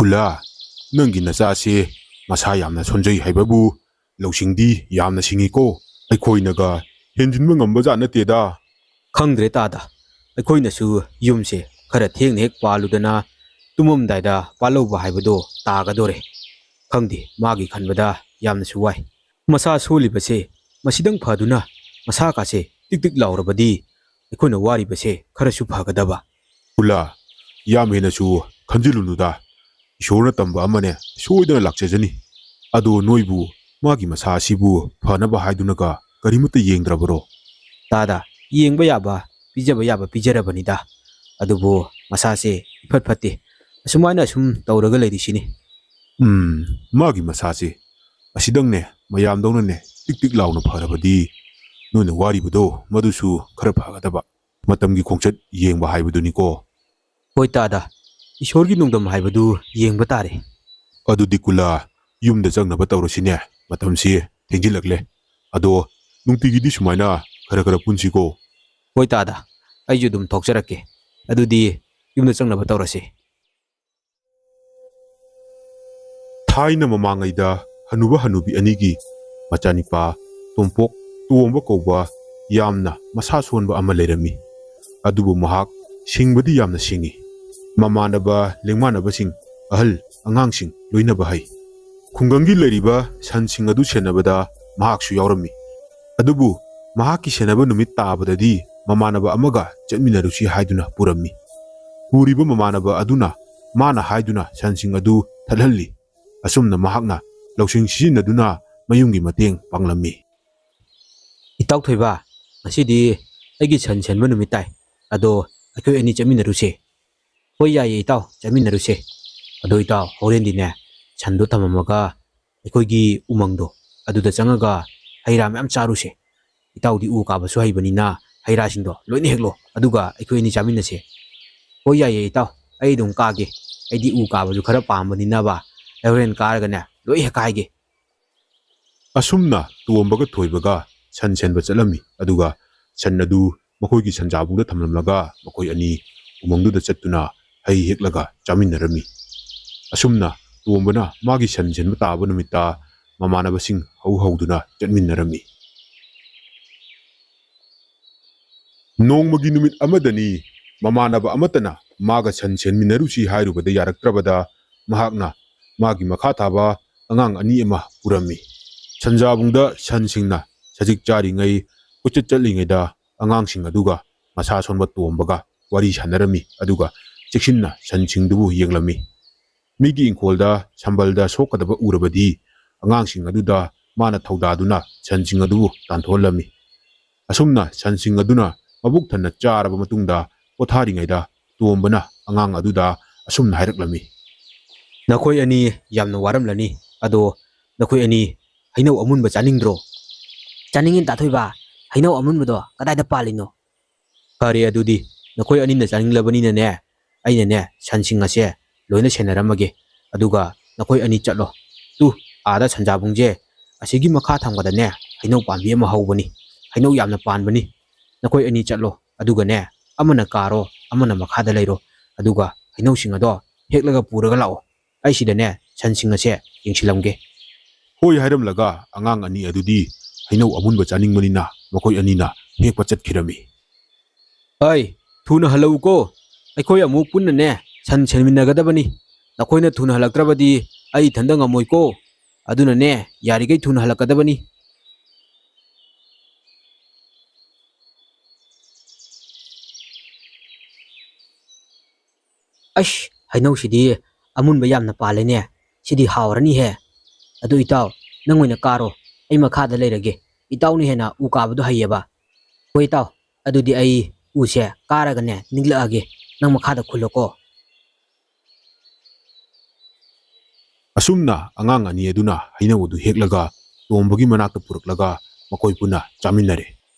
ꯈꯨꯜꯂꯥ, ꯅꯪꯒꯤ ꯅꯆꯥꯁꯤ ꯃꯁꯥ ꯌꯥꯝꯅ ꯁꯣꯟꯖꯩ ꯍꯥꯏꯕꯕꯨ ꯂꯧꯁꯤꯡꯗꯤ ꯌꯥꯝꯅ ꯁꯤꯡꯉꯤꯀꯣ. ꯑꯩꯈꯣꯏꯅꯒ ꯍꯦꯟꯖꯤꯟꯕ ꯉꯝꯕꯖꯥꯠ ꯅꯠꯇꯦꯗ. ꯈꯪꯗ꯭ꯔꯦ ꯇꯥꯗ, ꯑꯩꯈꯣꯏꯅꯁꯨ ꯌꯨꯝꯁꯦ ꯈꯔ ꯊꯦꯡꯅ ꯍꯦꯛ ꯄꯥꯜꯂꯨꯗꯅ ꯇꯨꯝꯃꯝꯗꯥꯏꯗ ꯄꯥꯜꯍꯧꯕ ꯍꯥꯏꯕꯗꯣ ꯇꯥꯒꯗꯣꯔꯦ. ꯈꯪꯗꯦ, ꯃꯥꯒꯤ ꯈꯟꯕꯗ ꯌꯥꯝꯅꯁꯨ ꯋꯥꯏ. ꯃꯁꯥ ꯁꯣꯜꯂꯤꯕꯁꯦ ꯃꯁꯤꯗꯪ ꯐꯗꯨꯅ ꯃꯁꯥꯀꯥꯁꯦ ꯇꯤꯛ ꯇꯤꯛ ꯂꯥꯎꯔꯕꯗꯤ ꯑꯩꯈꯣꯏꯅ ꯋꯥꯔꯤꯕꯁꯦ ꯈꯔꯁꯨ ꯐꯒꯗꯕ. ꯈꯨꯜꯂꯥ, ꯌꯥꯝ ꯍꯦꯟꯅꯁꯨ ꯈꯟꯖꯤꯜꯂꯨꯅꯨꯗ. ꯏꯁꯣꯔꯅ ꯇꯝꯕ ꯑꯃꯅꯦ, ꯁꯣꯏꯗꯅ ꯂꯥꯛꯆꯖꯅꯤ. ꯑꯗꯣ ꯅꯣꯏꯕꯨ ꯃꯥꯒꯤ ꯃꯁꯥ ꯑꯁꯤꯕꯨ ꯐꯅꯕ ꯍꯥꯏꯗꯨꯅꯒ ꯀꯔꯤꯃꯠꯇ ꯌꯦꯡꯗ꯭ꯔꯕꯔꯣ? ꯇꯥꯗ, ꯌꯦꯡꯕ ꯌꯥꯕ ꯄꯤꯖꯕ ꯌꯥꯕ ꯄꯤꯖꯔꯕꯅꯤꯗ. ꯑꯗꯨꯕꯨ ꯃꯁꯥꯁꯦ ꯏꯐꯠ ꯐꯠꯇꯦ. ꯑꯁꯨꯃꯥꯏꯅ ꯁꯨꯝ ꯇꯧꯔꯒ ꯂꯩꯔꯤꯁꯤꯅꯤ. ꯃꯥꯒꯤ ꯃꯁꯥꯁꯤ ꯑꯁꯤꯗꯪꯅꯦ ꯃꯌꯥꯝꯗꯧꯅꯅꯦ ꯇꯤꯛ ꯇꯤꯛ ꯂꯥꯎꯅ ꯐꯔꯕꯗꯤ ꯅꯣꯏꯅ ꯋꯥꯔꯤꯕꯗꯣ ꯃꯗꯨꯁꯨ ꯈꯔ ꯐꯒꯗꯕ. ꯃꯇꯝꯒꯤ ꯈꯣꯡꯆꯠ ꯌꯦꯡꯕ ꯍꯥꯏꯕꯗꯨꯅꯤꯀꯣ. ꯍꯣꯏ ꯇꯥꯗ, ꯏꯁꯣꯔꯒꯤ ꯅꯣꯡꯗꯝ ꯍꯥꯏꯕꯗꯨ ꯌꯦꯡꯕ ꯇꯥꯔꯦ. ꯑꯗꯨꯗꯤ ꯀꯨꯜꯂꯥ, ꯌꯨꯝꯗ ꯆꯪꯅꯕ ꯇꯧꯔꯁꯤꯅꯦ. ꯃꯇꯝꯁꯤ ꯊꯦꯡꯖꯤꯜꯂꯛꯂꯦ. ꯑꯗꯣ ꯅꯨꯡꯇꯤꯒꯤꯗꯤ ꯁꯨꯃꯥꯏꯅ ꯈꯔ ꯈꯔ ꯄꯨꯟꯁꯤꯀꯣ. ꯍꯣꯏ ꯇꯥꯗ, ꯑꯩꯁꯨ ꯑꯗꯨꯝ ꯊꯣꯛꯆꯔꯛꯀꯦ. ꯑꯗꯨꯗꯤ ꯌꯨꯝꯗ ꯆꯪꯅꯕ ꯇꯧꯔꯁꯤ. ꯊꯥꯏꯅ ꯃꯃꯥꯡꯉꯩꯗ ꯍꯅꯨꯕ ꯍꯅꯨꯕꯤ ꯑꯅꯤꯒꯤ ꯃꯆꯥꯅꯤꯄꯥ ꯇꯣꯝꯄꯣꯛ ꯇꯣꯝꯕ ꯀꯧꯕ ꯌꯥꯝꯅ ꯃꯁꯥ ꯁꯣꯟꯕ ꯑꯃ ꯂꯩꯔꯝꯃꯤ. ꯑꯗꯨꯕꯨ ꯃꯍꯥꯛ ꯁꯤꯡꯕꯗꯤ ꯌꯥꯝꯅ ꯁꯤꯡꯉꯤ. ꯃꯃꯥꯟꯅꯕ ꯂꯦꯡꯃꯥꯟꯅꯕꯁꯤꯡ, ꯑꯍꯜ ꯑꯉꯥꯡꯁꯤꯡ ꯂꯣꯏꯅꯕ ꯍꯩ. ꯈꯨꯡꯒꯪꯒꯤ ꯂꯩꯔꯤꯕ ꯁꯟꯁꯤꯡ ꯑꯗꯨ ꯁꯦꯟꯅꯕꯗ ꯃꯍꯥꯛꯁꯨ ꯌꯥꯎꯔꯝꯃꯤ. ꯑꯗꯨꯕꯨ ꯃꯍꯥꯛꯀꯤ ꯁꯦꯟꯅꯕ ꯅꯨꯃꯤꯠ ꯇꯥꯕꯗꯗꯤ ꯃꯃꯥꯟꯅꯕ ꯑꯃꯒ ꯆꯠꯃꯤꯟꯅꯔꯨꯁꯤ ꯍꯥꯏꯗꯨꯅ ꯄꯨꯔꯝꯃꯤ. ꯄꯨꯔꯤꯕ ꯃꯃꯥꯟꯅꯕ ꯑꯗꯨꯅ ꯃꯥꯅ ꯍꯥꯏꯗꯨꯅ ꯁꯟꯁꯤꯡ ꯑꯗꯨ ꯊꯠꯍꯜꯂꯤ. ꯑꯁꯨꯝꯅ ꯃꯍꯥꯛꯅ ꯂꯧꯁꯤꯡ ꯁꯤꯖꯤꯟꯅꯗꯨꯅ ꯃꯌꯨꯝꯒꯤ ꯃꯇꯦꯡ ꯄꯥꯡꯂꯝꯃꯤ꯫ ꯏꯇꯥꯎ ꯊꯣꯏꯕ, ꯉꯁꯤꯗꯤ ꯑꯩꯒꯤ ꯁꯟ ꯁꯦꯟꯕ ꯅꯨꯃꯤꯠ ꯇꯥꯏ. ꯑꯗꯣ ꯑꯩꯈꯣꯏ ꯑꯅꯤ ꯆꯠꯃꯤꯟꯅꯔꯨꯁꯦ꯫ ꯍꯣꯏ ꯌꯥꯏꯌꯦ ꯏꯇꯥꯎ, ꯆꯠꯃꯤꯟꯅꯔꯨꯁꯦ꯫ ꯑꯗꯣ ꯏꯇꯥꯎ, ꯍꯣꯔꯦꯟꯗꯤꯅꯦ ꯁꯟꯗꯣ ꯊꯝꯃꯝꯃꯒ ꯑꯩꯈꯣꯏꯒꯤ ꯎꯃꯪꯗꯣ ꯑꯗꯨꯗ ꯆꯪꯉꯒ ꯍꯩ ꯔꯥ ꯃꯌꯥꯝ ꯆꯥꯔꯨꯁꯦ꯫ ꯏꯇꯥꯎꯗꯤ ꯎ ꯀꯥꯕꯁꯨ ꯍꯩꯕꯅꯤꯅ ꯍꯩ ꯔꯥꯁꯤꯡꯗꯣ ꯂꯣꯏꯅ ꯍꯦꯛꯂꯣ, ꯑꯗꯨꯒ ꯑꯩꯈꯣꯏ ꯑꯅꯤ ꯆꯥꯃꯤꯟꯅꯁꯦ꯫ ꯍꯣꯏ ꯌꯥꯏꯌꯦ ꯏꯇꯥꯎ, ꯑꯩ ꯑꯗꯨꯝ ꯀꯥꯒꯦ. ꯑꯩꯗꯤ ꯎ ꯀꯥꯕꯁꯨ ꯈꯔ ꯄꯥꯝꯕꯅꯤꯅꯕ ꯑꯩ ꯍꯣꯔꯦꯟ ꯀꯥꯔꯒꯅꯦ ꯂꯣꯏ ꯍꯦꯛꯀꯥꯏꯒꯦ꯫ ꯑꯁꯨꯝꯅ ꯇꯣꯝꯕꯒ ꯊꯣꯏꯕꯒ ꯁꯟ ꯁꯦꯟꯕ ꯆꯠꯂꯝꯃꯤ꯫ ꯑꯗꯨꯒ ꯁꯟ ꯑꯗꯨ ꯃꯈꯣꯏꯒꯤ ꯁꯟꯖꯥꯕꯨꯡꯗ ꯊꯝꯂꯝꯂꯒ ꯃꯈꯣꯏ ꯑꯅꯤ ꯎꯃꯪꯗꯨꯗ ꯆꯠꯇꯨꯅ ꯍꯩ ꯍꯦꯛꯂꯒ ꯆꯥꯃꯤꯟꯅꯔꯝꯃꯤ꯫ ꯑꯁꯨꯝꯅ ꯇꯣꯝꯕꯅ ꯃꯥꯒꯤ ꯁꯟ ꯁꯦꯟꯕ ꯇꯥꯕ ꯅꯨꯃꯤꯠꯇ ꯃꯃꯥꯟꯅꯕꯁꯤꯡ ꯍꯧꯗꯨꯅ ꯆꯠꯃꯤꯟꯅꯔꯝꯃꯤ꯫ ꯅꯣꯡꯃꯒꯤ ꯅꯨꯃꯤꯠ ꯑꯃꯗꯅꯤ ꯃꯃꯥꯟꯅꯕ ꯑꯃꯠꯇꯅ ꯃꯥꯒ ꯁꯟ ꯁꯦꯟꯃꯤꯟꯅꯔꯨꯁꯤ ꯍꯥꯏꯔꯨꯕꯗ ꯌꯥꯔꯛꯇ꯭ꯔꯕꯗ ꯃꯍꯥꯛꯅ ꯃꯥꯒꯤ ꯃꯈꯥ ꯊꯥꯕ ꯑꯉꯥꯡ ꯑꯅꯤ ꯑꯃ ꯄꯨꯔꯝꯃꯤ꯫ ꯁꯟꯖꯥꯕꯨꯡꯗ ꯁꯟꯁꯤꯡꯅ ꯁꯖꯤꯛ ꯆꯥꯔꯤꯉꯩ ꯀꯣꯏꯆꯠ ꯆꯠꯂꯤꯉꯩꯗ ꯑꯉꯥꯡꯁꯤꯡ ꯑꯗꯨꯒ ꯃꯁꯥ ꯁꯣꯟꯕ ꯇꯣꯝꯕꯒ ꯋꯥꯔꯤ ꯁꯥꯟꯅꯔꯝꯃꯤ꯫ ꯑꯗꯨꯒ ꯆꯦꯛꯁꯤꯟꯅ ꯁꯟꯁꯤꯡꯗꯨꯕꯨ ꯌꯦꯡꯂꯝꯃꯤ꯫ ꯃꯤꯒꯤ ꯏꯪꯈꯣꯜꯗ ꯁꯝꯕꯜꯗ ꯁꯣꯛꯀꯗꯕ ꯎꯔꯕꯗꯤ ꯑꯉꯥꯡꯁꯤꯡ ꯑꯗꯨꯗ ꯃꯥꯅ ꯊꯧꯗꯥꯗꯨꯅ ꯁꯟꯁꯤꯡ ꯑꯗꯨꯕꯨ ꯇꯥꯟꯊꯣꯛꯍꯜꯂꯝꯃꯤ꯫ ꯑꯁꯨꯝꯅ ꯁꯟꯁꯤꯡ ꯑꯗꯨꯅ ꯃꯕꯨꯛ ꯊꯟꯅ ꯆꯥꯔꯕ ꯃꯇꯨꯡꯗ ꯄꯣꯊꯥꯔꯤꯉꯩꯗ ꯇꯣꯝꯕꯅ ꯑꯉꯥꯡ ꯑꯗꯨꯗ ꯑꯁꯨꯝꯅ ꯍꯥꯏꯔꯛꯂꯝꯃꯤ꯫ ꯅꯈꯣꯏ ꯑꯅꯤ ꯌꯥꯝꯅ ꯋꯥꯔꯝꯂꯅꯤ. ꯑꯗꯣ ꯅꯈꯣꯏ ꯑꯅꯤ ꯍꯩꯅꯧ ꯑꯃꯨꯟꯕ ꯆꯥꯅꯤꯡꯗ꯭ꯔꯣ? ꯆꯥꯅꯤꯡꯉꯤ ꯇꯥꯊꯣꯏꯕ. ꯍꯩꯅꯧ ꯑꯃꯨꯟꯕꯗꯣ ꯀꯗꯥꯏꯗ ꯄꯥꯜꯂꯤꯅꯣ? ꯐꯔꯦ, ꯑꯗꯨꯗꯤ ꯅꯈꯣꯏ ꯑꯅꯤꯅ ꯆꯥꯅꯤꯡꯂꯕꯅꯤꯅꯅꯦ, ꯑꯩꯅꯅꯦ ꯁꯟꯁꯤꯡ ꯑꯁꯦ ꯂꯣꯏꯅ ꯁꯦꯟꯅꯔꯝꯃꯒꯦ꯫ ꯑꯗꯨꯒ ꯅꯈꯣꯏ ꯑꯅꯤ ꯆꯠꯂꯣ꯫ ꯑꯥꯗ ꯁꯟꯖꯥꯕꯨꯡꯁꯦ ꯑꯁꯤꯒꯤ ꯃꯈꯥ ꯊꯪꯕꯗꯅꯦ ꯍꯩꯅꯧ ꯄꯥꯝꯕꯤ ꯑꯃ ꯍꯧꯕꯅꯤ. ꯍꯩꯅꯧ ꯌꯥꯝꯅ ꯄꯥꯟꯕꯅꯤ. ꯅꯈꯣꯏ ꯑꯅꯤ ꯆꯠꯂꯣ, ꯑꯗꯨꯒꯅꯦ ꯑꯃꯅ ꯀꯥꯔꯣ, ꯑꯃꯅ ꯃꯈꯥꯗ ꯂꯩꯔꯣ. ꯑꯗꯨꯒ ꯍꯩꯅꯧꯁꯤꯡ ꯑꯗꯣ ꯍꯦꯛꯂꯒ ꯄꯨꯔꯒ ꯂꯥꯛꯑꯣ. ꯑꯩ ꯁꯤꯗꯅꯦ ꯁꯟꯁꯤꯡ ꯑꯁꯦ ꯌꯦꯡꯁꯤꯜꯂꯝꯒꯦ꯫ ꯍꯣꯏ ꯍꯥꯏꯔꯝꯂꯒ ꯑꯉꯥꯡ ꯑꯅꯤ ꯑꯗꯨꯗꯤ ꯍꯩꯅꯧ ꯑꯃꯨꯟꯕ ꯆꯥꯅꯤꯡꯕꯅꯤꯅ ꯃꯈꯣꯏ ꯑꯅꯤꯅ ꯍꯦꯛꯄ ꯆꯠꯈꯤꯔꯝꯃꯤ꯫ ꯑꯩ ꯊꯨꯅ ꯍꯜꯂꯛꯎꯀꯣ. ꯑꯩꯈꯣꯏ ꯑꯃꯨꯛ ꯄꯨꯟꯅꯅꯦ ꯁꯟ ꯁꯦꯟꯃꯤꯟꯅꯒꯗꯕꯅꯤ꯫ ꯅꯈꯣꯏꯅ ꯊꯨꯅ ꯍꯜꯂꯛꯇ꯭ꯔꯕꯗꯤ ꯑꯩ ꯏꯊꯟꯇ ꯉꯝꯃꯣꯏꯀꯣ꯫ ꯑꯗꯨꯅꯅꯦ ꯌꯥꯔꯤꯈꯩ ꯊꯨꯅ ꯍꯜꯂꯛꯀꯗꯕꯅꯤ꯫ ꯑꯁ, ꯍꯩꯅꯧꯁꯤꯗꯤ ꯑꯃꯨꯟꯕ ꯌꯥꯝꯅ ꯄꯥꯜꯂꯦꯅꯦ. ꯁꯤꯗꯤ ꯍꯥꯎꯔꯅꯤꯍꯦ꯫ ꯑꯗꯨ ꯏꯇꯥꯎ, ꯅꯪ ꯑꯣꯏꯅ ꯀꯥꯔꯣ, ꯑꯩ ꯃꯈꯥꯗ ꯂꯩꯔꯒꯦ꯫ ꯏꯇꯥꯎꯅ ꯍꯦꯟꯅ ꯎ ꯀꯥꯕꯗꯣ ꯍꯩꯌꯦꯕ꯫ ꯍꯣꯏ ꯏꯇꯥꯎ, ꯑꯗꯨꯗꯤ ꯑꯩ ꯎꯁꯦ ꯀꯥꯔꯒꯅꯦ ꯅꯤꯛꯂꯛꯑꯒꯦ꯫ ꯅꯪ ꯃꯈꯥꯗ ꯈꯨꯜꯂꯣꯀꯣ꯫ ꯑꯁꯨꯝꯅ ꯑꯉꯥꯡ ꯑꯅꯤ ꯑꯗꯨꯅ ꯍꯩꯅꯧ ꯑꯗꯨ ꯍꯦꯛꯂꯒ ꯇꯣꯝꯕꯒꯤ ꯃꯅꯥꯛꯇ ꯄꯨꯔꯛꯂꯒ ꯃꯈꯣꯏ ꯄꯨꯟꯅ ꯆꯥꯃꯤꯟꯅꯔꯦ꯫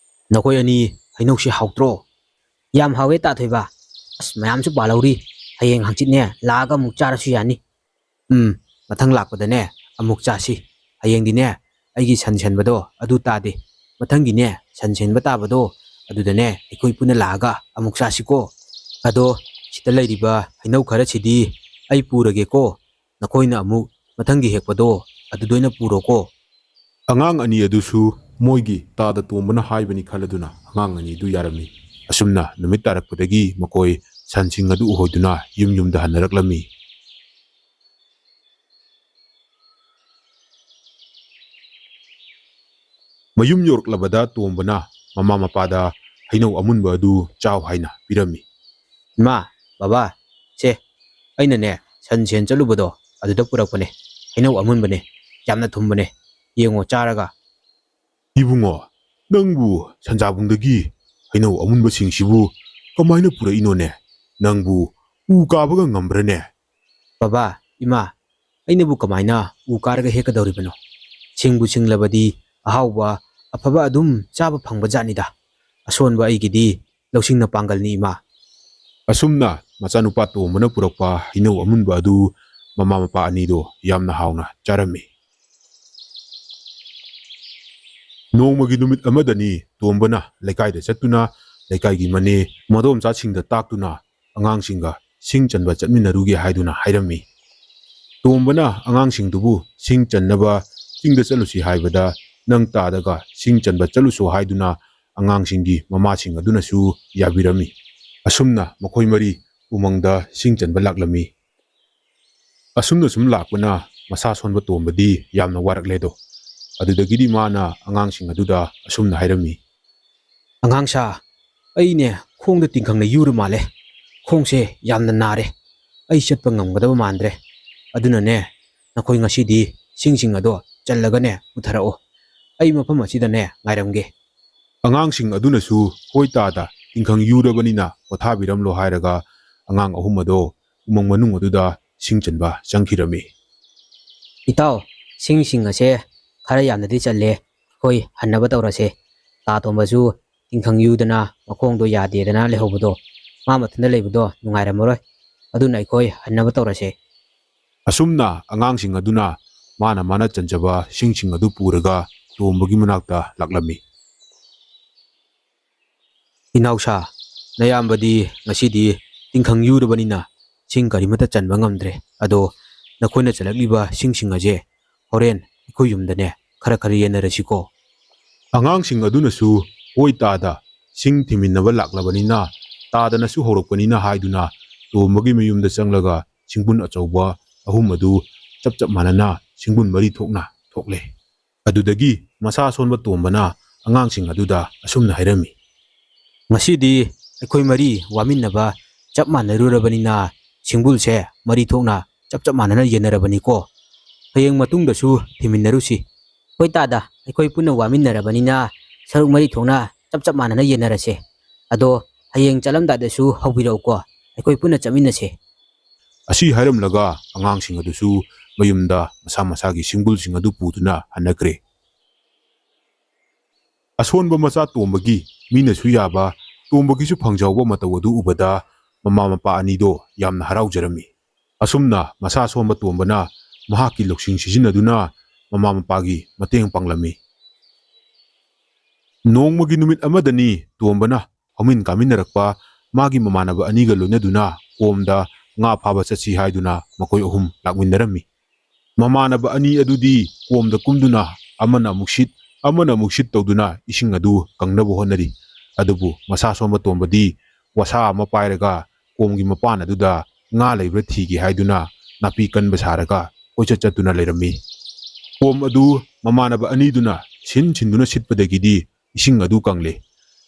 ꯅꯈꯣꯏ ꯑꯅꯤ ꯍꯩꯅꯧꯁꯤ ꯍꯥꯎꯇ꯭ꯔꯣ? ꯌꯥꯝ ꯍꯥꯎꯋꯦ ꯇꯥꯊꯣꯏꯕ꯫ ꯑꯁ, ꯃꯌꯥꯝꯁꯨ ꯄꯥꯜꯍꯧꯔꯤ. ꯍꯌꯦꯡ ꯍꯪꯆꯤꯠꯅꯦ ꯂꯥꯛꯑꯒ ꯑꯃꯨꯛ ꯆꯥꯔꯁꯨ ꯌꯥꯅꯤ꯫ ꯃꯊꯪ ꯂꯥꯛꯄꯗꯅꯦ ꯑꯃꯨꯛ ꯆꯥꯁꯤ꯫ ꯍꯌꯦꯡꯗꯤꯅꯦ ꯑꯩꯒꯤ ꯁꯟ ꯁꯦꯟꯕꯗꯣ ꯑꯗꯨ ꯇꯥꯗꯦ. ꯃꯊꯪꯒꯤꯅꯦ ꯁꯟ ꯁꯦꯟꯕ ꯇꯥꯕꯗꯣ ꯑꯗꯨꯗꯅꯦ ꯑꯩꯈꯣই ꯄꯨꯟꯅ ꯂꯥꯛꯑꯒ ꯑꯃꯨꯛ ꯆꯥꯁꯤꯀꯣ꯫ ꯑꯗꯣ ꯁꯤꯗ ꯂꯩꯔꯤꯕ ꯍꯩꯅꯧ ꯈꯔꯁꯤꯗꯤ ꯑꯩ ꯄꯨꯔꯒꯦꯀꯣ꯫ nakoina amuk mathanggi hekpado adudoina puroko. ꯑꯉꯥꯡ ꯑꯅꯤ ꯑꯗꯨꯁꯨ ꯃꯣꯏꯒꯤ ꯇꯥꯗ ꯇꯣꯝꯕꯅ ꯍꯥꯏꯕꯅꯤ ꯈꯜꯂꯗꯨꯅ ꯑꯉꯥꯡ ꯑꯅꯤꯗꯨ ꯌꯥꯔꯝꯃꯤ꯫ ꯑꯁꯨꯝꯅ ꯅꯨꯃꯤꯠ ꯇꯥꯔꯛꯄꯗꯒꯤ ꯃꯈꯣꯏ ꯁꯟꯁꯤꯡ ꯑꯗꯨ ꯎꯍꯣꯏꯗꯨꯅ ꯌꯨꯝꯗ ꯍꯟꯅꯔꯛꯂꯝꯃꯤ꯫ ꯃꯌꯨꯝ ꯌꯧꯔꯛꯂꯕꯗ ꯇꯣꯝꯕꯅ ꯃꯃꯥ ꯃꯄꯥꯗ ꯍꯩꯅꯧ ꯑꯃꯨꯟꯕ ꯑꯗꯨ ꯆꯥꯎ ꯍꯥꯏꯅ ꯄꯤꯔꯝꯃꯤ꯫ ꯏꯃꯥ, ꯕꯕꯥ, ꯁꯦ ꯑꯩꯅꯅꯦ ꯁꯟ ꯁꯦꯟ ꯆꯠꯂꯨꯕꯗꯣ ꯑꯗꯨꯗ ꯄꯨꯔꯛꯄꯅꯦ, ꯍꯩꯅꯧ ꯑꯃꯨꯟꯕꯅꯦ, ꯌꯥꯝꯅ ꯊꯨꯝꯕꯅꯦ, ꯌꯦꯡꯉꯣ ꯆꯥꯔꯒ꯫ ꯏꯕꯨꯡꯉꯣ, ꯅꯪꯕꯨ ꯁꯟꯖꯥꯕꯨꯡꯗꯒꯤ ꯍꯩꯅꯧ ꯑꯃꯨꯟꯕꯁꯤꯡꯁꯤꯕꯨ ꯀꯃꯥꯏꯅ ꯄꯨꯔꯛꯏꯅꯣꯅꯦ? ꯅꯪꯕꯨ ꯎ ꯀꯥꯕꯒ ꯉꯝꯕ꯭ꯔꯅꯦ? ꯕꯕꯥ, ꯏꯃꯥ, ꯑꯩꯅꯕꯨ ꯀꯃꯥꯏꯅ ꯎ ꯀꯥꯔꯒ ꯍꯦꯛꯀꯗꯧꯔꯤꯕꯅꯣ? ꯁꯤꯡꯕꯨ ꯁꯤꯡꯂꯕꯗꯤ ꯑꯍꯥꯎꯕ ꯑꯐꯕ ꯑꯗꯨꯝ ꯆꯥꯕ ꯐꯪꯕ ꯖꯥꯠꯅꯤꯗ꯫ ꯑꯁꯣꯟꯕ ꯑꯩꯒꯤꯗꯤ ꯂꯧꯁꯤꯡꯅ ꯄꯥꯡꯒꯜꯅꯤ ꯏꯃꯥ꯫ ꯑꯁꯨꯝꯅ ꯃꯆꯥꯅꯨꯄꯥ ꯇꯣꯝꯕꯅ ꯄꯨꯔꯛꯄ ꯍꯩꯅꯧ ꯑꯃꯨꯟꯕ ꯑꯗꯨ ꯃꯃꯥ ꯃꯄꯥ ꯑꯅꯤꯗꯣ ꯌꯥꯝꯅ ꯍꯥꯎꯅ ꯆꯥꯔꯝꯃꯤ꯫ ꯅꯣꯡꯃꯒꯤ ꯅꯨꯃꯤꯠ ꯑꯃꯗꯅꯤ ꯇꯣꯝꯕꯅ ꯂꯩꯀꯥꯏꯗ ꯆꯠꯇꯨꯅ ꯂꯩꯀꯥꯏꯒꯤ ꯃꯅꯦ ꯃꯗꯣꯝꯆꯥꯁꯤꯡꯗ ꯇꯥꯛꯇꯨꯅ ꯑꯉꯥꯡꯁꯤꯡꯒ ꯁꯤꯡ ꯆꯟꯕ ꯆꯠꯃꯤꯟꯅꯔꯨꯒꯦ ꯍꯥꯏꯗꯨꯅ ꯍꯥꯏꯔꯝꯃꯤ꯫ ꯇꯣꯝꯕꯅ ꯑꯉꯥꯡꯁꯤꯡꯗꯨꯕꯨ ꯁꯤꯡ ꯆꯟꯅꯕ ꯆꯤꯡꯗ ꯆꯠꯂꯨꯁꯤ ꯍꯥꯏꯕꯗ ꯅꯪ ꯇꯥꯗꯒ ꯁꯤꯡ ꯆꯟꯕ ꯆꯠꯂꯨꯁꯣ ꯍꯥꯏꯗꯨꯅ ꯑꯉꯥꯡꯁꯤꯡꯒꯤ ꯃꯃꯥꯁꯤꯡ ꯑꯗꯨꯅꯁꯨ ꯌꯥꯕꯤꯔꯝꯃꯤ꯫ ꯑꯁꯨꯝꯅ ꯃꯈꯣꯏ ꯃꯔꯤ ꯎꯃꯪꯗ ꯁꯤꯡ ꯆꯟꯕ ꯂꯥꯛꯂꯝꯃꯤ꯫ ꯑꯁꯨꯝꯅ ꯁꯨꯝ ꯂꯥꯛꯄꯅ ꯃꯁꯥ ꯁꯣꯟꯕ ꯇꯣꯝꯕꯗꯤ ꯌꯥꯝꯅ ꯋꯥꯔꯛꯂꯦꯗꯣ꯫ ꯑꯗꯨꯗꯒꯤꯗꯤ ꯃꯥꯅ ꯑꯉꯥꯡꯁꯤꯡ ꯑꯗꯨꯗ ꯑꯁꯨꯝꯅ ꯍꯥꯏꯔꯝꯃꯤ꯫ ꯑꯉꯥꯡꯁꯥ, ꯑꯩꯅꯦ ꯈꯣꯡꯗ ꯇꯤꯡꯈꯪꯅ ꯌꯨꯔ ꯃꯥꯜꯂꯦ꯫ ꯈꯣꯡꯁꯦ ꯌꯥꯝꯅ ꯅꯥꯔꯦ꯫ ꯑꯩ ꯆꯠꯄ ꯉꯝꯒꯗꯕ ꯃꯥꯟꯗ꯭ꯔꯦ꯫ ꯑꯗꯨꯅꯅꯦ ꯅꯈꯣꯏ ꯉꯁꯤꯗꯤ ꯁꯤꯡꯁꯤꯡ ꯑꯗꯣ ꯆꯜꯂꯒꯅꯦ ꯄꯨꯊꯔꯛꯑꯣ꯫ ꯑꯩ ꯃꯐꯝ ꯑꯁꯤꯗꯅꯦ ꯉꯥꯏꯔꯝꯒꯦ꯫ ꯑꯉꯥꯡꯁꯤꯡ ꯑꯗꯨꯅꯁꯨ ꯍꯣꯏ ꯇꯥꯗ ꯇꯤꯡꯈꯪ ꯌꯨꯔꯕꯅꯤꯅ ꯄꯣꯊꯥꯕꯤꯔꯝꯂꯣ ꯍꯥꯏꯔꯒ ꯑꯉꯥꯡ ꯑꯍꯨꯝ ꯑꯗꯣ ꯎꯃꯪ ꯃꯅꯨꯡ ꯑꯗꯨꯗ ꯁꯤꯡ ꯆꯟꯕ ꯆꯪꯈꯤꯔꯝꯃꯤ꯫ ꯏꯇꯥꯎ, ꯁꯤꯡ ꯑꯁꯦ ꯈꯔ ꯌꯥꯝꯅꯗꯤ ꯆꯜꯂꯦ꯫ ꯑꯩꯈꯣꯏ ꯍꯟꯅꯕ ꯇꯧꯔꯁꯦ꯫ ꯇꯥ ꯇꯣꯝꯕꯁꯨ ꯇꯤꯡꯈꯪ ꯌꯨꯗꯅ ꯃꯈꯣꯡꯗꯣ ꯌꯥꯗꯦꯗꯅ ꯂꯩꯍꯧꯕꯗꯣ ꯃꯥ ꯃꯊꯟꯇ ꯂꯩꯕꯗꯣ ꯅꯨꯡꯉꯥꯏꯔꯝꯃꯔꯣꯏ꯫ ꯑꯗꯨꯅ ꯑꯩꯈꯣই ꯍꯟꯅꯕ ꯇꯧꯔꯁꯦ꯫ ꯑꯁꯨꯝꯅ ꯑꯉꯥꯡꯁꯤꯡ ꯑꯗꯨꯅ ꯃꯥꯅ ꯆꯟꯖꯕ ꯁꯤꯡꯁꯤꯡ ꯑꯗꯨ ꯄꯨꯔꯒ ꯇꯣꯝꯕꯒꯤ ꯃꯅꯥꯛꯇ ꯂꯥꯛꯂꯝꯃꯤ꯫ ꯏꯅꯥꯎꯁꯥ, ꯅꯌꯥꯝꯕꯗꯤ ꯉꯁꯤꯗꯤ ꯇꯤꯡꯈꯪ ꯌꯨꯔꯕꯅꯤꯅ ꯁꯤꯡ ꯀꯔꯤꯃꯠꯇ ꯆꯟꯕ ꯉꯝꯗ꯭ꯔꯦ꯫ ꯑꯗꯣ ꯅꯈꯣꯏꯅ ꯆꯜꯂꯛꯂꯤꯕ ꯁꯤꯡꯁꯤꯡ ꯑꯁꯦ ꯍꯣꯔꯦꯟ ꯑꯩꯈꯣꯏ ꯌꯨꯝꯗꯅꯦ ꯈꯔ ꯌꯦꯟꯅꯔꯁꯤꯀꯣ꯫ ꯑꯉꯥꯡꯁꯤꯡ ꯑꯗꯨꯅꯁꯨ ꯍꯣꯏ ꯇꯥꯗ ꯁꯤꯡ ꯊꯤꯃꯤꯟꯅꯕ ꯂꯥꯛꯂꯕꯅꯤꯅ ꯇꯥꯗꯅꯁꯨ ꯍꯧꯔꯛꯄꯅꯤꯅ ꯍꯥꯏꯗꯨꯅ ꯇꯣꯝꯕꯒꯤ ꯃꯌꯨꯝꯗ ꯆꯪꯂꯒ ꯁꯤꯡꯕꯨꯟ ꯑꯆꯧꯕ ꯑꯍꯨꯝ ꯑꯗꯨ ꯆꯞ ꯃꯥꯟꯅꯅ ꯁꯤꯡꯕꯨꯟ ꯃꯔꯤ ꯊꯣꯛꯅ ꯊꯣꯛꯂꯦ꯫ ꯑꯗꯨꯗꯒꯤ ꯃꯁꯥ ꯁꯣꯟꯕ ꯇꯣꯝꯕꯅ ꯑꯉꯥꯡꯁꯤꯡ ꯑꯗꯨꯗ ꯑꯁꯨꯝꯅ ꯍꯥꯏꯔꯝꯃꯤ꯫ ꯉꯁꯤꯗꯤ ꯑꯩꯈꯣꯏ ꯃꯔꯤ ꯋꯥꯃꯤꯟꯅꯕ ꯆꯞ ꯃꯥꯟꯅꯔꯨꯔꯕꯅꯤꯅ ꯁꯤꯡꯕꯨꯜꯁꯦ ꯃꯔꯤ ꯊꯣꯛꯅ ꯆꯞ ꯃꯥꯟꯅꯅ ꯌꯦꯟꯅꯔꯕꯅꯤꯀꯣ꯫ ꯍꯌꯦꯡ ꯃꯇꯨꯡꯗꯁꯨ ꯊꯤꯃꯤꯟꯅꯔꯨꯁꯤ꯫ ꯍꯣꯏ ꯇꯥꯗ, ꯑꯩꯈꯣꯏ ꯄꯨꯟꯅ ꯋꯥꯃꯤꯟꯅꯔꯕꯅꯤꯅ ꯁꯔꯨꯛ ꯃꯔꯤ ꯊꯣꯛꯅ ꯆꯞ ꯃꯥꯟꯅꯅ ꯌꯦꯟꯅꯔꯁꯦ꯫ ꯑꯗꯣ ꯍꯌꯦꯡ ꯆꯠꯂꯝꯗꯥꯏꯗꯁꯨ ꯍꯧꯕꯤꯔꯛꯎꯀꯣ, ꯑꯩꯈꯣꯏ ꯄꯨꯟꯅ ꯆꯠꯃꯤꯟꯅꯁꯦ꯫ ꯑꯁꯤ ꯍꯥꯏꯔꯝꯂꯒ ꯑꯉꯥꯡꯁꯤꯡ ꯑꯗꯨꯁꯨ ꯃꯌꯨꯝꯗ ꯃꯁꯥ ꯃꯁꯥꯒꯤ ꯁꯤꯡꯕꯨꯜꯁꯤꯡ ꯑꯗꯨ ꯄꯨꯗꯨꯅ ꯍꯟꯅꯈ꯭ꯔꯦ꯫ ꯑꯁꯣꯟꯕ ꯃꯆꯥ ꯇꯣꯝꯕꯒꯤ ꯃꯤꯅꯁꯨ ꯌꯥꯕ, ꯇꯣꯝꯕꯒꯤꯁꯨ ꯐꯪꯖꯍꯧꯕ ꯃꯇꯧ ꯑꯗꯨ ꯎꯕꯗ ꯃꯃꯥ ꯃꯄꯥ ꯑꯅꯤꯗꯣ ꯌꯥꯝꯅ ꯍꯔꯥꯎꯖꯔꯝꯃꯤ꯫ ꯑꯁꯨꯝꯅ ꯃꯁꯥ ꯁꯣꯟꯕ ꯇꯣꯝꯕꯅ ꯃꯍꯥꯛꯀꯤ ꯂꯧꯁꯤꯡ ꯁꯤꯖꯤꯟꯅꯗꯨꯅ ꯃꯃꯥ ꯃꯄꯥꯒꯤ ꯃꯇꯦꯡ ꯄꯥꯡꯂꯝꯃꯤ꯫ ꯅꯣꯡꯃꯒꯤ ꯅꯨꯃꯤꯠ ꯑꯃꯗꯅꯤ ꯇꯣꯝꯕꯅ ꯍꯧꯃꯤꯟ ꯀꯥꯃꯤꯟꯅꯔꯛꯄ ꯃꯥꯒꯤ ꯃꯃꯥꯟꯅꯕ ꯑꯅꯤꯒ ꯂꯣꯏꯅꯗꯨꯅ ꯀꯣꯝꯗ ꯉꯥ ꯐꯥꯕ ꯆꯠꯁꯤ ꯍꯥꯏꯗꯨꯅ ꯃꯈꯣꯏ ꯑꯍꯨꯝ ꯂꯥꯛꯃꯤꯟꯅꯔꯝꯃꯤ꯫ ꯃꯃꯥꯟꯅꯕ ꯑꯅꯤ ꯑꯗꯨꯗꯤ ꯀꯣꯝꯗ ꯀꯨꯝꯗꯨꯅ ꯑꯃꯅ ꯑꯃꯨꯛ ꯁꯤꯠ ꯑꯃꯅ ꯑꯃꯨꯛ ꯁꯤꯠ ꯇꯧꯗꯨꯅ ꯏꯁꯤꯡ ꯑꯗꯨ ꯀꯪꯅꯕ ꯍꯣꯠꯅꯔꯤ꯫ ꯑꯗꯨꯕꯨ ꯃꯁꯥ ꯁꯣꯟꯕ ꯇꯣꯝꯕꯗꯤ ꯋꯥꯁꯥ ꯑꯃ ꯄꯥꯏꯔꯒ ꯀꯣꯝꯒꯤ ꯃꯄꯥꯟ ꯑꯗꯨꯗ ꯉꯥ ꯂꯩꯕ꯭ꯔꯥ ꯊꯤꯒꯦ ꯍꯥꯏꯗꯨꯅ ꯅꯥꯄꯤ ꯀꯟꯕ ꯁꯥꯔꯒ ꯀꯣꯏꯆꯠ ꯆꯠꯇꯨꯅ ꯂꯩꯔꯝꯃꯤ꯫ ꯀꯣꯝ ꯑꯗꯨ ꯃꯃꯥꯟꯅꯕ ꯑꯅꯤꯗꯨꯅ ꯁꯤꯟꯗꯨꯅ ꯁꯤꯠꯄꯗꯒꯤꯗꯤ ꯏꯁꯤꯡ ꯑꯗꯨ ꯀꯪꯂꯦ꯫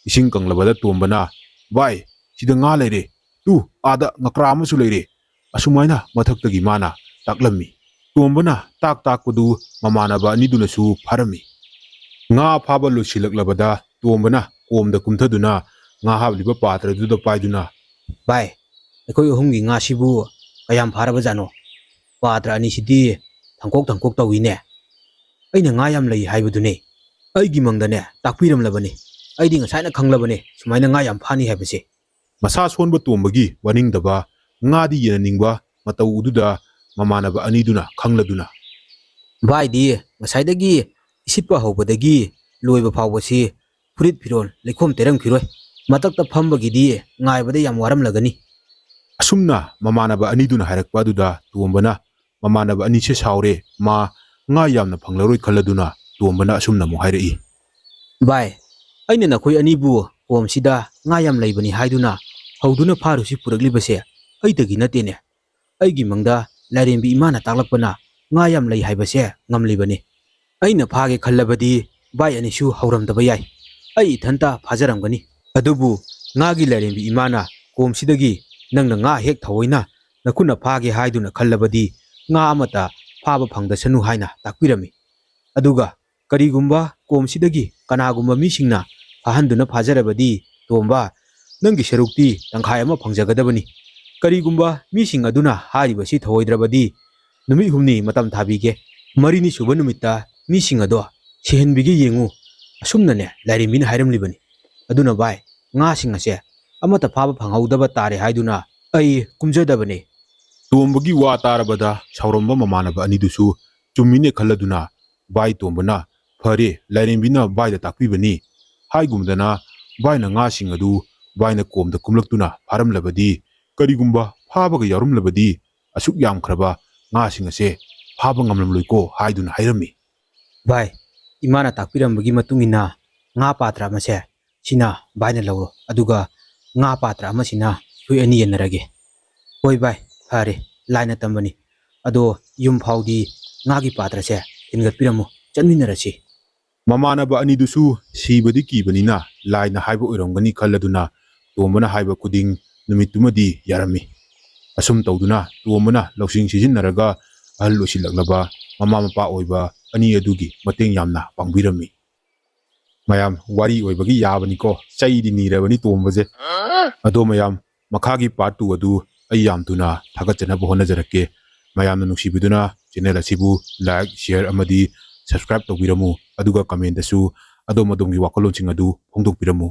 ꯏꯁꯤꯡ ꯀꯪꯂꯕꯗ ꯇꯣꯝꯕꯅ, "ꯚꯥꯏ, ꯁꯤꯗ ꯉꯥ ꯂꯩꯔꯦ, ꯇꯨ ꯑꯥꯗ ꯉꯀ꯭ꯔꯥ ꯑꯃꯁꯨ ꯂꯩꯔꯦ", ꯑꯁꯨꯃꯥꯏꯅ ꯃꯊꯛꯇꯒꯤ ꯃꯥꯅ ꯇꯥꯛꯂꯝꯃꯤ꯫ ꯇꯣꯝꯕꯅ ꯇꯥꯛꯄꯗꯨ ꯃꯃꯥꯟꯅꯕ ꯑꯅꯤꯗꯨꯅꯁꯨ ꯐꯥꯔꯝꯃꯤ꯫ ꯉꯥ ꯐꯥꯕ ꯂꯣꯏꯁꯤꯜꯂꯛꯂꯕꯗ ꯇꯣꯝꯕꯅ ꯀꯣꯝꯗ ꯀꯨꯝꯊꯗꯨꯅ ꯉꯥ ꯍꯥꯞꯂꯤꯕ ꯄꯥꯇ꯭ꯔꯗꯨꯗ ꯄꯥꯏꯗꯨꯅ, ꯚꯥꯏ, ꯑꯩꯈꯣꯏ ꯑꯍꯨꯝꯒꯤ ꯉꯥꯁꯤꯕꯨ ꯀꯌꯥꯝ ꯐꯥꯔꯕꯖꯥꯠꯅꯣ? ꯄꯥꯇ꯭ꯔ ꯑꯅꯤꯁꯤꯗꯤ ꯊꯪꯀꯣꯛ ꯇꯧꯏꯅꯦ꯫ ꯑꯩꯅ ꯉꯥ ꯌꯥꯝ ꯂꯩ ꯍꯥꯏꯕꯗꯨꯅꯦ꯫ ꯑꯩꯒꯤ ꯃꯪꯗꯅꯦ ꯇꯥꯛꯄꯤꯔꯝꯂꯕꯅꯤ꯫ ꯑꯩꯗꯤ ꯉꯁꯥꯏꯅ ꯈꯪꯂꯕꯅꯦ ꯁꯨꯃꯥꯏꯅ ꯉꯥ ꯌꯥꯝ ꯐꯥꯅꯤ ꯍꯥꯏꯕꯁꯦ꯫ ꯃꯁꯥ ꯁꯣꯟꯕ ꯇꯣꯝꯕꯒꯤ ꯋꯥꯅꯤꯡꯗꯕ, ꯉꯥꯗꯤ ꯌꯦꯟꯅꯅꯤꯡꯕ ꯃꯇꯧꯗꯨꯗ ꯃꯃꯥꯟꯅꯕ ꯑꯅꯤꯗꯨꯅ ꯈꯪꯂꯗꯨꯅ, ꯚꯥꯏꯗꯤ ꯉꯁꯥꯏꯗꯒꯤ ꯏꯁꯤꯠꯄ ꯍꯧꯕꯗꯒꯤ ꯂꯣꯏꯕ ꯐꯥꯎꯕꯁꯤ ꯐꯨꯔꯤꯠ ꯐꯤꯔꯣꯜ ꯂꯩꯈꯣꯝ ꯇꯩꯔꯝꯈꯤꯔꯣꯏ꯫ ꯃꯊꯛꯇ ꯐꯝꯕꯒꯤꯗꯤ ꯉꯥꯏꯕꯗ ꯌꯥꯝ ꯋꯥꯔꯝꯂꯒꯅꯤ꯫ ꯑꯁꯨꯝꯅ ꯃꯃꯥꯟꯅꯕ ꯑꯅꯤꯗꯨꯅ ꯍꯥꯏꯔꯛꯄ ꯑꯗꯨꯗ ꯇꯣꯝꯕꯅ ꯃꯃꯥꯟꯅꯕ ꯑꯅꯤꯁꯦ ꯁꯥꯎꯔꯦ ꯃꯥ ꯉꯥ ꯌꯥꯝꯅ ꯐꯪꯂꯔꯣꯏ ꯈꯜꯂꯗꯨꯅ ꯇꯣꯝꯕꯅ ꯑꯁꯨꯝꯅ ꯑꯃꯨꯛ ꯍꯥꯏꯔꯛꯏ꯫ ꯚꯥꯏ, ꯑꯩꯅ ꯅꯈꯣꯏ ꯑꯅꯤꯕꯨ ꯀꯣꯝꯁꯤꯗ ꯉꯥ ꯌꯥꯝ ꯂꯩꯕꯅꯤ ꯍꯥꯏꯗꯨꯅ ꯍꯧꯗꯨꯅ ꯐꯥꯔꯨꯁꯤ ꯄꯨꯔꯛꯂꯤꯕꯁꯦ ꯑꯩꯗꯒꯤ ꯅꯠꯇꯦꯅꯦ꯫ ꯑꯩꯒꯤ ꯃꯪꯗ ꯂꯥꯏꯔꯦꯝꯕꯤ ꯏꯃꯥꯅ ꯇꯥꯛꯂꯛꯄꯅ ꯉꯥ ꯌꯥꯝ ꯂꯩ ꯍꯥꯏꯕꯁꯦ ꯉꯝꯂꯤꯕꯅꯤ꯫ ꯑꯩꯅ ꯐꯥꯒꯦ ꯈꯜꯂꯕꯗꯤ ꯚꯥꯏ ꯑꯅꯤꯁꯨ ꯍꯧꯔꯝꯗꯕ ꯌꯥꯏ, ꯑꯩ ꯏꯊꯟꯇ ꯐꯥꯖꯔꯝꯒꯅꯤ꯫ ꯑꯗꯨꯕꯨ ꯉꯥꯒꯤ ꯂꯥꯏꯔꯦꯝꯕꯤ ꯏꯃꯥꯅ ꯀꯣꯝꯁꯤꯗꯒꯤ ꯅꯪꯅ ꯉꯥ ꯍꯦꯛ ꯊꯑꯣꯏꯅ ꯅꯈꯨꯠꯅ ꯐꯥꯒꯦ ꯍꯥꯏꯗꯨꯅ ꯈꯜꯂꯕꯗꯤ ꯉꯥ ꯑꯃꯠꯇ ꯐꯥꯕ ꯐꯪꯗꯁꯅꯨ ꯍꯥꯏꯅ ꯇꯥꯛꯄꯤꯔꯝꯃꯤ꯫ ꯑꯗꯨꯒ ꯀꯔꯤꯒꯨꯝꯕ ꯀꯣꯝꯁꯤꯗꯒꯤ ꯀꯅꯥꯒꯨꯝꯕ ꯃꯤꯁꯤꯡꯅ ꯐꯥꯍꯟꯗꯨꯅ ꯐꯥꯖꯔꯕꯗꯤ ꯇꯣꯝꯕ, ꯅꯪꯒꯤ ꯁꯔꯨꯛꯇꯤ ꯇꯪꯈꯥꯏ ꯑꯃ ꯐꯪꯖꯒꯗꯕꯅꯤ꯫ ꯀꯔꯤꯒꯨꯝꯕ ꯃꯤꯁꯤꯡ ꯑꯗꯨꯅ ꯍꯥꯏꯔꯤꯕꯁꯤ ꯊꯧꯑꯣꯏꯗ꯭ꯔꯕꯗꯤ ꯅꯨꯃꯤꯠ 4ꯅꯤ ꯃꯇꯝ ꯊꯥꯕꯤꯒꯦ, 4ꯅꯤ ꯁꯨꯕ ꯅꯨꯃꯤꯠꯇ ꯃꯤꯁꯤꯡ ꯑꯗꯣ ꯁꯤꯍꯟꯕꯤꯒꯦ ꯌꯦꯡꯉꯨ, ꯑꯁꯨꯝꯅꯅꯦ ꯂꯥꯏꯔꯦꯝꯕꯤꯅ ꯍꯥꯏꯔꯝꯂꯤꯕꯅꯤ꯫ ꯑꯗꯨꯅ ꯚꯥꯏ, ꯉꯥꯁꯤꯡ ꯑꯁꯦ ꯑꯃꯠꯇ ꯐꯥꯕ ꯐꯪꯍꯧꯗꯕ ꯇꯥꯔꯦ ꯍꯥꯏꯗꯨꯅ ꯑꯩ ꯀꯨꯝꯖꯗꯕꯅꯤ꯫ ꯇꯣꯝꯕꯒꯤ ꯋꯥ ꯇꯥꯔꯕꯗ ꯁꯥꯎꯔꯝꯕ ꯃꯃꯥꯟꯅꯕ ꯑꯅꯤꯗꯨꯁꯨ ꯆꯨꯝꯃꯤꯅꯦ ꯈꯜꯂꯗꯨꯅ ꯚꯥꯏ ꯇꯣꯝꯕꯅ ꯐꯔꯦ ꯂꯥꯏꯔꯦꯝꯕꯤꯅ ꯚꯥꯏꯗ ꯇꯥꯛꯄꯤꯕꯅꯤ ꯍꯥꯏꯒꯨꯝꯗꯅ ꯚꯥꯏꯅ ꯉꯥꯁꯤꯡ ꯑꯗꯨ ꯚꯥꯏꯅ ꯀꯣꯝꯗ ꯀꯨꯝꯂꯛꯇꯨꯅ ꯐꯥꯔꯝꯂꯕꯗꯤ, ꯀꯔꯤꯒꯨꯝꯕ ꯐꯥꯕꯒ ꯌꯥꯎꯔꯝꯂꯕꯗꯤ ꯑꯁꯨꯛ ꯌꯥꯝꯈ꯭ꯔꯕ ꯉꯥꯁꯤꯡ ꯑꯁꯦ ꯐꯥꯕ ꯉꯝꯂꯝꯂꯣꯏꯀꯣ ꯍꯥꯏꯗꯨꯅ ꯍꯥꯏꯔꯝꯃꯤ꯫ ꯚꯥꯏ, ꯏꯃꯥꯅ ꯇꯥꯛꯄꯤꯔꯝꯕꯒꯤ ꯃꯇꯨꯡ ꯏꯟꯅ ꯉꯥ ꯄꯥꯇ꯭ꯔ ꯑꯃꯁꯦ ꯁꯤꯅ ꯚꯥꯏꯅ ꯂꯧꯔꯣ, ꯑꯗꯨꯒ ꯉꯥ ꯄꯥꯇ꯭ꯔ ꯑꯃꯁꯤꯅ ꯑꯩꯈꯣꯏ ꯑꯅꯤ ꯌꯦꯟꯅꯔꯒꯦ꯫ ꯍꯣꯏ ꯚꯥꯏ, ꯐꯔꯦ, ꯂꯥꯏꯅ ꯇꯝꯕꯅꯤ꯫ ꯑꯗꯣ ꯌꯨꯝ ꯐꯥꯎꯗꯤ ꯉꯥꯒꯤ ꯄꯥꯇ꯭ꯔꯁꯦ ꯊꯤꯟꯒꯠꯄꯤꯔꯝꯃꯨ, ꯆꯠꯃꯤꯟꯅꯔꯁꯤ꯫ ꯃꯃꯥꯟꯅꯕ ꯑꯅꯤꯗꯨꯁꯨ ꯁꯤꯕꯗꯤ ꯀꯤꯕꯅꯤꯅ ꯂꯥꯏꯅ ꯍꯥꯏꯕ ꯑꯣꯏꯔꯝꯒꯅꯤ ꯈꯜꯂꯗꯨꯅ ꯇꯣꯝꯕꯅ ꯍꯥꯏꯕ ꯈꯨꯗꯤꯡ ꯅꯨꯃꯤꯠꯇꯨꯃꯗꯤ ꯌꯥꯔꯝꯃꯤ꯫ ꯑꯁꯨꯝ ꯇꯧꯗꯨꯅ ꯇꯣꯝꯕꯅ ꯂꯧꯁꯤꯡ ꯁꯤꯖꯤꯟꯅꯔꯒ ꯑꯍꯜ ꯑꯣꯏꯁꯤꯜꯂꯛꯂꯕ ꯃꯃꯥ ꯃꯄꯥ ꯑꯣꯏꯕ ꯑꯅꯤ ꯑꯗꯨꯒꯤ ꯃꯇꯦꯡ ꯌꯥꯝꯅ ꯄꯥꯡꯕꯤꯔꯝꯃꯤ꯫ ꯃꯌꯥꯝ ꯋꯥꯔꯤ ꯑꯣꯏꯕꯒꯤ ꯌꯥꯕꯅꯤꯀꯣ, ꯆꯩꯗꯤ ꯅꯤꯔꯕꯅꯤ ꯇꯣꯝꯕꯁꯦ꯫ ꯑꯗꯣ ꯃꯌꯥꯝ, ꯃꯈꯥꯒꯤ ꯄꯥꯔꯠ 2 ꯑꯗꯨ ꯑꯩ ꯌꯥꯝ ꯊꯨꯅ ꯊꯥꯒꯠꯆꯅꯕ ꯍꯣꯠꯅꯖꯔꯛꯀꯦ꯫ ꯃꯌꯥꯝꯅ ꯅꯨꯡꯁꯤꯕꯤꯗꯨꯅ ꯆꯦꯅꯦꯜ ꯑꯁꯤꯕꯨ ꯂꯥꯏꯛ, ꯁꯦꯌꯔ ꯑꯃꯗꯤ ꯁꯕꯁꯀ꯭ꯔꯥꯏꯕ ꯇꯧꯕꯤꯔꯝꯃꯨ, ꯑꯗꯨꯒ ꯀꯃꯦꯟꯇꯁꯨ ꯑꯗꯣꯝ ꯑꯗꯣꯝꯒꯤ ꯋꯥꯈꯜꯂꯣꯟꯁꯤꯡ ꯑꯗꯨ ꯐꯣꯡꯗꯣꯛꯄꯤꯔꯝꯃꯨ꯫